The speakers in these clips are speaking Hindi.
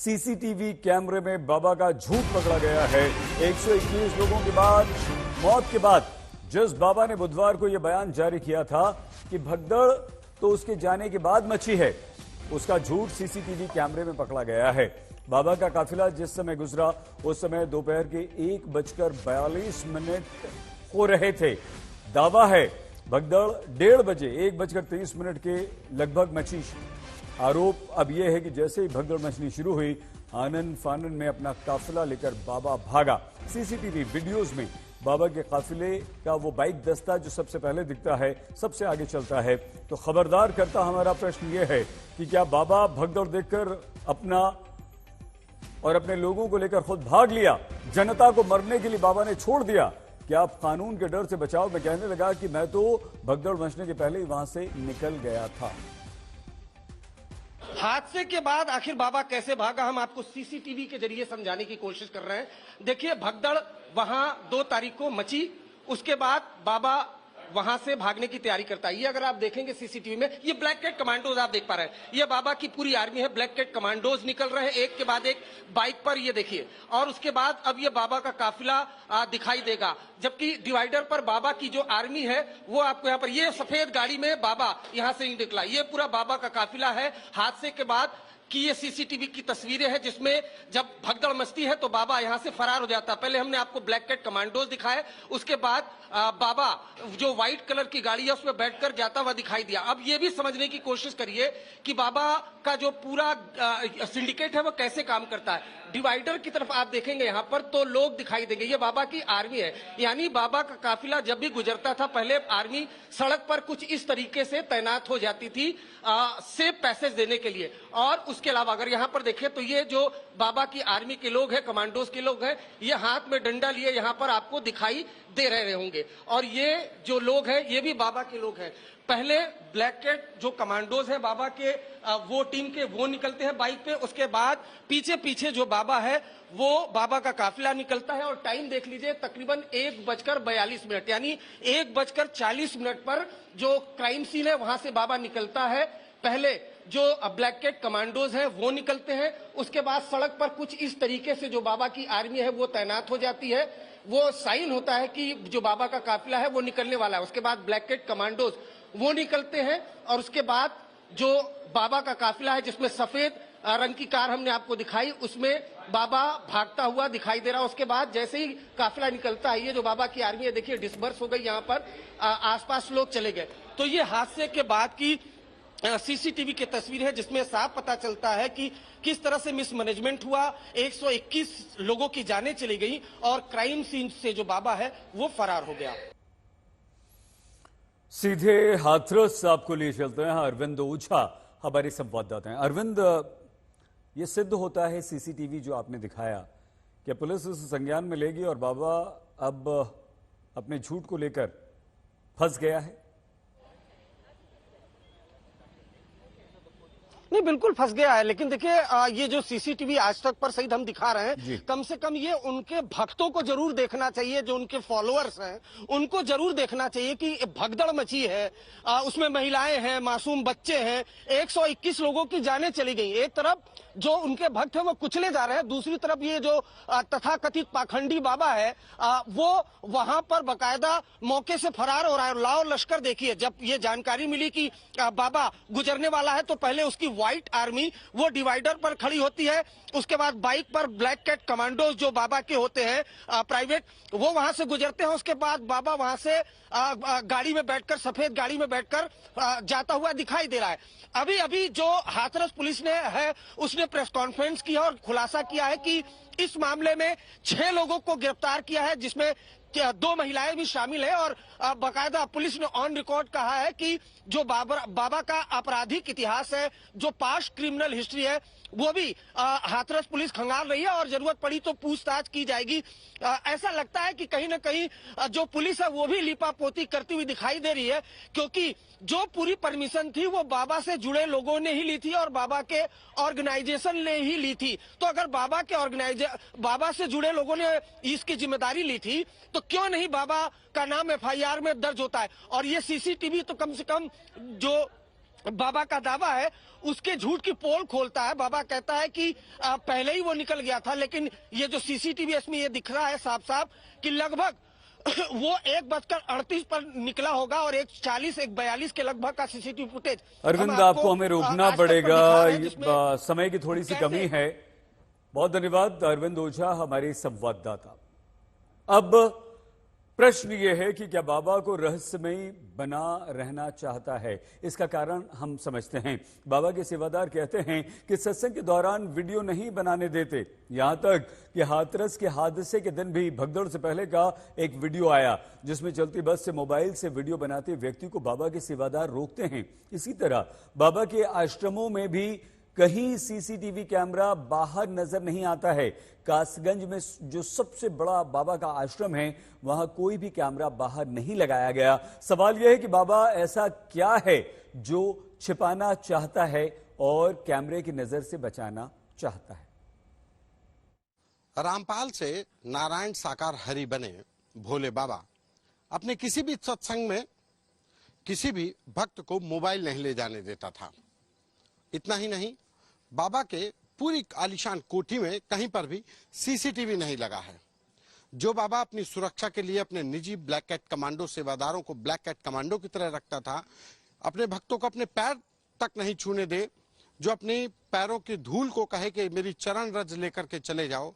सीसीटीवी कैमरे में बाबा का झूठ पकड़ा गया है। 121 लोगों के बाद मौत के बाद जिस बाबा ने बुधवार को यह बयान जारी किया था कि भगदड़ तो उसके जाने के बाद मची है, उसका झूठ सीसीटीवी कैमरे में पकड़ा गया है। बाबा का काफिला जिस समय गुजरा उस समय दोपहर के 1:42 हो रहे थे। दावा है भगदड़ 1:30 बजे 1:30 के लगभग मची। आरोप अब यह है कि जैसे ही भगदड़ मचनी शुरू हुई, आनन फानन में अपना काफिला लेकर बाबा भागा। सीसीटीवी वीडियोज में बाबा के काफिले का वो बाइक दस्ता जो सबसे पहले दिखता है, सबसे आगे चलता है। तो खबरदार करता हमारा प्रश्न ये है कि क्या बाबा भगदड़ देखकर अपना और अपने लोगों को लेकर खुद भाग लिया? जनता को मरने के लिए बाबा ने छोड़ दिया? क्या आप कानून के डर से बचाव में कहने लगा कि मैं तो भगदड़ मचने के पहले ही वहां से निकल गया था? हादसे के बाद आखिर बाबा कैसे भागा, हम आपको सीसीटीवी के जरिए समझाने की कोशिश कर रहे हैं। देखिए, भगदड़ वहां 2 तारीख को मची, उसके बाद बाबा वहां से भागने की तैयारी करता है। ये अगर आप देखेंगे सीसीटीवी में, ये ब्लैक कैट कमांडोज आप देख पा रहे हैं, ये बाबा की पूरी आर्मी है। ब्लैक कैट कमांडोज निकल रहे हैं एक के बाद एक बाइक पर, ये देखिए। और उसके बाद अब ये बाबा का काफिला दिखाई देगा, जबकि डिवाइडर पर बाबा की जो आर्मी है वो आपको यहाँ पर, ये सफेद गाड़ी में बाबा यहाँ से नहीं निकला, ये पूरा बाबा का काफिला है। हादसे के बाद कि ये सीसीटीवी की तस्वीरें हैं जिसमें जब भगदड़ मचती है तो बाबा यहां से फरार हो जाता है। पहले हमने आपको ब्लैक कैट कमांडोज दिखाए, उसके बाद बाबा जो व्हाइट कलर की गाड़ी है उसमें बैठकर जाता हुआ दिखाई दिया। अब ये भी समझने की कोशिश करिए कि बाबा का जो पूरा सिंडिकेट है वो कैसे काम करता है। डिवाइडर की तरफ आप देखेंगे यहाँ पर तो लोग दिखाई देंगे, ये बाबा की आर्मी है। यानी बाबा का काफिला जब भी गुजरता था, पहले आर्मी सड़क पर कुछ इस तरीके से तैनात हो जाती थी सेफ पैसेज देने के लिए। और उसके अलावा अगर यहाँ पर देखें तो ये जो बाबा की आर्मी के लोग हैं, कमांडोज के लोग हैं, ये हाथ में डंडा लिए यहाँ पर आपको दिखाई दे रहे होंगे। और ये जो लोग हैं ये भी बाबा के लोग हैं। पहले ब्लैक कैट जो कमांडोज हैं बाबा के, वो टीम के, वो निकलते हैं बाइक पे। उसके बाद पीछे पीछे जो बाबा है वो बाबा का काफिला निकलता है। और टाइम देख लीजिए, तकरीबन 1:42, यानी 1:40 पर जो क्राइम सीन है वहां से बाबा निकलता है। पहले जो ब्लैक कैट कमांडोज हैं वो निकलते हैं, उसके बाद सड़क पर कुछ इस तरीके से जो बाबा की आर्मी है वो तैनात हो जाती है। वो साइन होता है कि जो बाबा का काफिला है वो निकलने वाला है। उसके बाद ब्लैक कैट कमांडोज वो निकलते हैं और उसके बाद जो बाबा का काफिला है जिसमें सफेद रंग की कार हमने आपको दिखाई, उसमें बाबा भागता हुआ दिखाई दे रहा है। उसके बाद जैसे ही काफिला निकलता है, ये जो बाबा की आर्मी है देखिए डिस्पर्स हो गई, यहाँ पर आसपास लोग चले गए। तो ये हादसे के बाद की सीसीटीवी की तस्वीर है जिसमें साफ पता चलता है कि किस तरह से मिसमैनेजमेंट हुआ। 121 लोगों की जानें चली गई और क्राइम सीन से जो बाबा है वो फरार हो गया। सीधे हाथरस आपको लिए चलते हैं, अरविंद ओझा हमारे संवाददाता हैं। अरविंद, ये सिद्ध होता है सीसीटीवी जो आपने दिखाया, क्या पुलिस उस संज्ञान में लेगी और बाबा अब अपने झूठ को लेकर फंस गया है? नहीं, बिल्कुल फंस गया है। लेकिन देखिए, ये जो सीसीटीवी आज तक पर सही हम दिखा रहे हैं, कम से कम ये उनके भक्तों को जरूर देखना चाहिए, जो उनके फॉलोअर्स हैं उनको जरूर देखना चाहिए कि भगदड़ मची है, उसमें महिलाएं हैं, मासूम बच्चे हैं, 121 लोगों की जानें चली गई। एक तरफ जो उनके भक्त हैं वो कुचले जा रहे हैं, दूसरी तरफ ये जो तथाकथित पाखंडी बाबा है वो वहां पर बकायदा मौके से फरार हो रहा है। लाओ लश्कर देखिए, जब ये जानकारी मिली कि बाबा गुजरने वाला है तो पहले उसकी व्हाइट आर्मी वो डिवाइडर पर खड़ी होती है, उसके बाद बाइक पर ब्लैक कैट कमांडोज जो बाबा के होते हैं प्राइवेट, वो वहां से गुजरते हैं। उसके बाद बाबा वहां से गाड़ी में बैठकर, सफेद गाड़ी में बैठकर जाता हुआ दिखाई दे रहा है। अभी अभी जो हाथरस पुलिस ने है उसने प्रेस कॉन्फ्रेंस की है और खुलासा किया है कि इस मामले में 6 लोगों को गिरफ्तार किया है, जिसमें 2 महिलाएं भी शामिल है। और बाकायदा पुलिस ने ऑन रिकॉर्ड कहा है कि जो बाबा का आपराधिक इतिहास है, जो पास्ट क्रिमिनल हिस्ट्री है, वो भी हाथरस पुलिस खंगाल रही है और जरूरत पड़ी तो पूछताछ की जाएगी। ऐसा लगता है कि कहीं ना कहीं जो पुलिस है वो भी लीपापोती करती हुई दिखाई दे रही है, क्योंकि जो पूरी परमिशन थी वो बाबा से जुड़े लोगों ने ही ली थी और बाबा के ऑर्गेनाइजेशन ने ही ली थी। तो अगर बाबा से जुड़े लोगों ने इसकी जिम्मेदारी ली थी तो क्यों नहीं बाबा का नाम एफआईआर में दर्ज होता है। और ये सीसीटीवी तो कम से कम जो बाबा का दावा है उसके झूठ की पोल खोलता है। बाबा कहता है कि पहले ही वो निकल गया था, लेकिन ये जो सीसीटीवी में ये दिख रहा है साफ साफ कि लगभग वो 1:38 पर निकला होगा और 1:40 1:42 के लगभग का सीसीटीवी फुटेज। अरविंद, आपको हमें रोकना पड़ेगा, समय की थोड़ी सी कमी है। बहुत धन्यवाद अरविंद ओझा, हमारे संवाददाता। अब प्रश्न ये है कि क्या बाबा को रहस्यमयी बना रहना चाहता है? इसका कारण हम समझते हैं। बाबा के सेवादार कहते हैं कि सत्संग के दौरान वीडियो नहीं बनाने देते, यहां तक कि हाथरस के हादसे के दिन भी भगदड़ से पहले का एक वीडियो आया जिसमें चलती बस से मोबाइल से वीडियो बनाते व्यक्ति को बाबा के सेवादार रोकते हैं। इसी तरह बाबा के आश्रमों में भी कहीं सीसीटीवी कैमरा बाहर नजर नहीं आता है। कासगंज में जो सबसे बड़ा बाबा का आश्रम है, वहां कोई भी कैमरा बाहर नहीं लगाया गया। सवाल यह है कि बाबा ऐसा क्या है जो छिपाना चाहता है और कैमरे की नजर से बचाना चाहता है? रामपाल से नारायण साकार हरि बने भोले बाबा अपने किसी भी सत्संग में किसी भी भक्त को मोबाइल नहीं ले जाने देता था। इतना ही नहीं, बाबा के पूरी आलीशान कोठी में कहीं पर भी सीसीटीवी नहीं लगा है। जो बाबा अपनी सुरक्षा के लिए अपने निजी ब्लैक कैट कमांडो सेवादारों को ब्लैक कैट कमांडो की तरह रखता था, अपने भक्तों को अपने पैर तक नहीं छूने दे, जो अपने पैरों की धूल को कहे कि मेरी चरण रज लेकर के चले जाओ,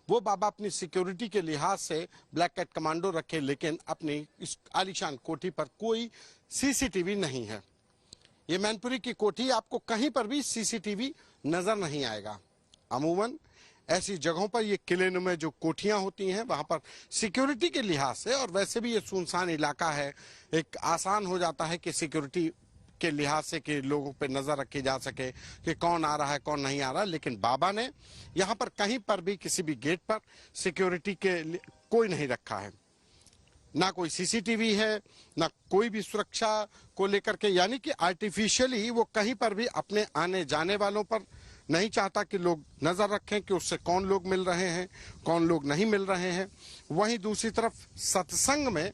वो बाबा अपनी सिक्योरिटी के लिहाज से ब्लैक कैट कमांडो रखे, लेकिन अपनी इस आलीशान कोठी पर कोई सीसीटीवी नहीं है। ये मैनपुरी की कोठी आपको कहीं पर भी सीसीटीवी नजर नहीं आएगा। अमूमन ऐसी जगहों पर ये किले में जो कोठियां होती हैं वहां पर सिक्योरिटी के लिहाज से, और वैसे भी ये सुनसान इलाका है, एक आसान हो जाता है कि सिक्योरिटी के लिहाज से कि लोगों पे नजर रखी जा सके कि कौन आ रहा है कौन नहीं आ रहा। लेकिन बाबा ने यहाँ पर कहीं पर भी किसी भी गेट पर सिक्योरिटी के कोई नहीं रखा है, ना कोई सीसीटीवी है, ना कोई भी सुरक्षा को लेकर के, यानी कि आर्टिफिशियली वो कहीं पर भी अपने आने जाने वालों पर नहीं चाहता कि लोग नजर रखें कि उससे कौन लोग मिल रहे हैं कौन लोग नहीं मिल रहे हैं। वहीं दूसरी तरफ सत्संग में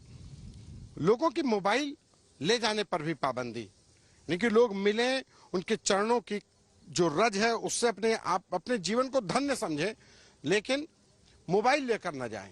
लोगों की मोबाइल ले जाने पर भी पाबंदी, यानी कि लोग मिले, उनके चरणों की जो रज है उससे अपने जीवन को धन्य समझें, लेकिन मोबाइल लेकर न जाएं।